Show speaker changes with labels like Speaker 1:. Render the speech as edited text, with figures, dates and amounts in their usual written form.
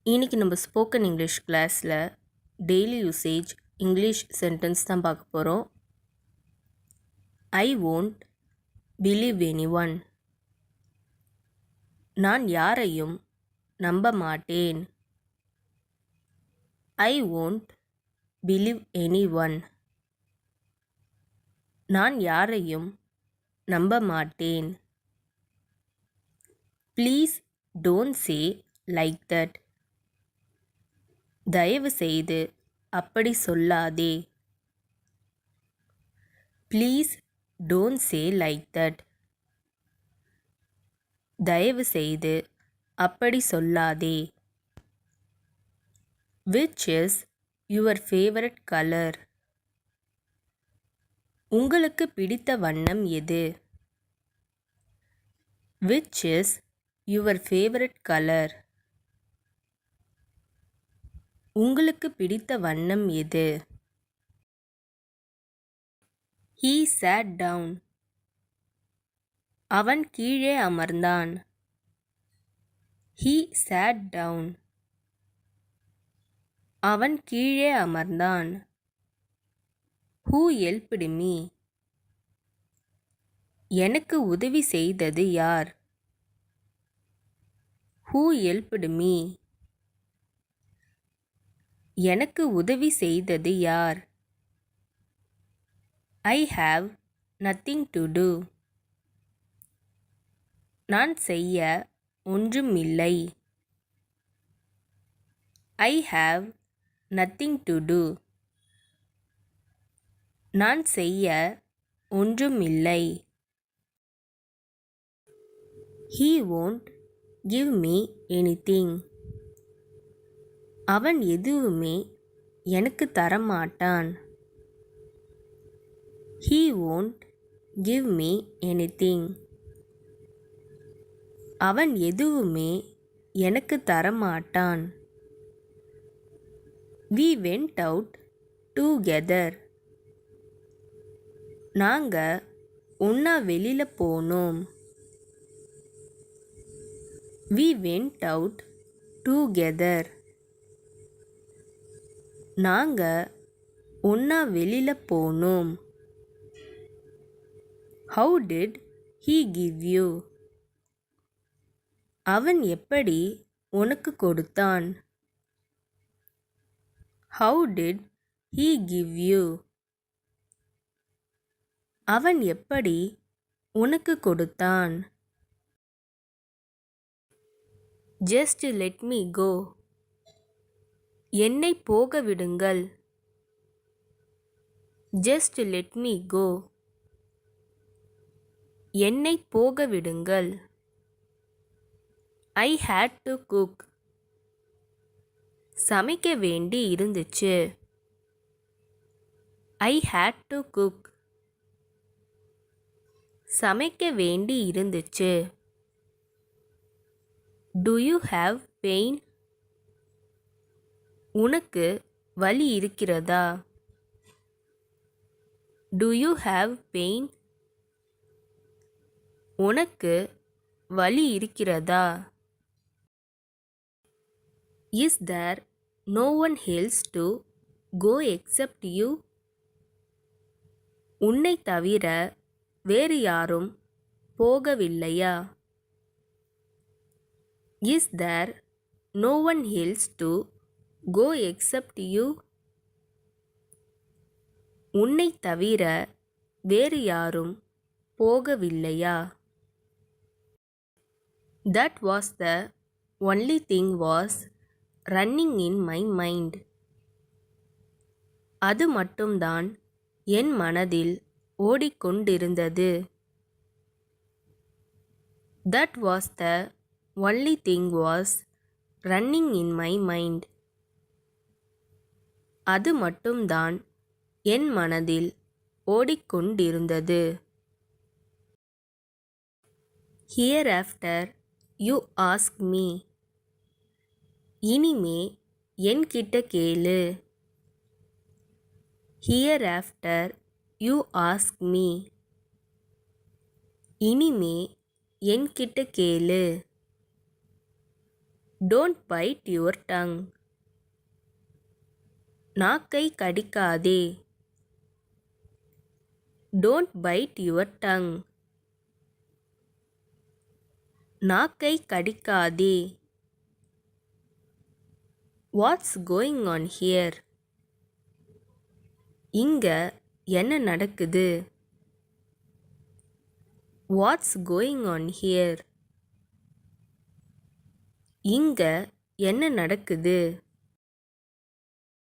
Speaker 1: இன்னைக்கு நம்ம spoken English கிளாஸில் டெய்லி யூசேஜ் இங்கிலீஷ் சென்டென்ஸ் தான் பார்க்க போகிறோம். ஐ won't பிலீவ் எனி ஒன். நான் யாரையும் நம்ப மாட்டேன். ஐ won't பிலீவ் எனி ஒன். நான் யாரையும் நம்ப மாட்டேன். Please don't say like that. தயவு செய்து அப்படி சொல்லாதே. Please don't say like that. தயவு செய்து அப்படி சொல்லாதே. Which is your favourite colour? உங்களுக்கு பிடித்த வண்ணம் எது? Which is your favourite colour? உங்களுக்கு பிடித்த வண்ணம் எது? He sat down. அவன் கீழே அமர்ந்தான். He sat down. அவன் கீழே அமர்ந்தான். Who helped me? எனக்கு உதவி செய்தது யார்? Who helped me? எனக்கு உதவி செய்தது யார்? I have nothing to do. நான் செய்ய ஒன்றும் இல்லை. I have nothing to do. நான் செய்ய ஒன்றும் இல்லை. He won't give me anything. அவன் எதுவுமே எனக்கு தரமாட்டான். He won't give me anything. அவன் எதுவுமே எனக்கு தரமாட்டான். We went out together. நாங்க ஒண்ணா வெளியில போனோம். We went out together. நாங்க ஒண்ணா வெளியில போனோம். How did he give you? அவன் எப்படி உனக்கு கொடுத்தான்? How did he give you? அவன் எப்படி உனக்கு கொடுத்தான்? Just let me go. என்னை போக விடுங்கள். Just let me go. என்னை போக விடுங்கள். I had to cook. சமைக்க வேண்டி இருந்துச்சு. I had to cook. சமைக்க வேண்டி இருந்துச்சு. Do you have pain? உனக்கு வலி இருக்கிறதா? Do you have pain? உனக்கு வலி இருக்கிறதா? Is there no one else to go except you? உன்னை தவிர வேறு யாரும் போகவில்லையா? Is there no one else to go except you? உன்னை தவிர வேறு யாரும் போகவில்லையா? That was the only thing was running in my mind. அது மட்டும்தான் என் மனதில் ஓடிக்கொண்டிருந்தது. That was the only thing was running in my mind. அது மட்டும்தான் என் மனதில் ஓடிக்கொண்டிருந்தது. Hereafter you ask me. இனிமே என்கிட்ட கேளு. Hereafter you ask me. இனிமே என்கிட்ட கேளு. Don't bite your tongue. நாக்கை கடிக்காதே. Don't bite your tongue. நாக்கை கடிக்காதே. What's going on here? இங்க என்ன நடக்குது? What's going on here? இங்க என்ன நடக்குது?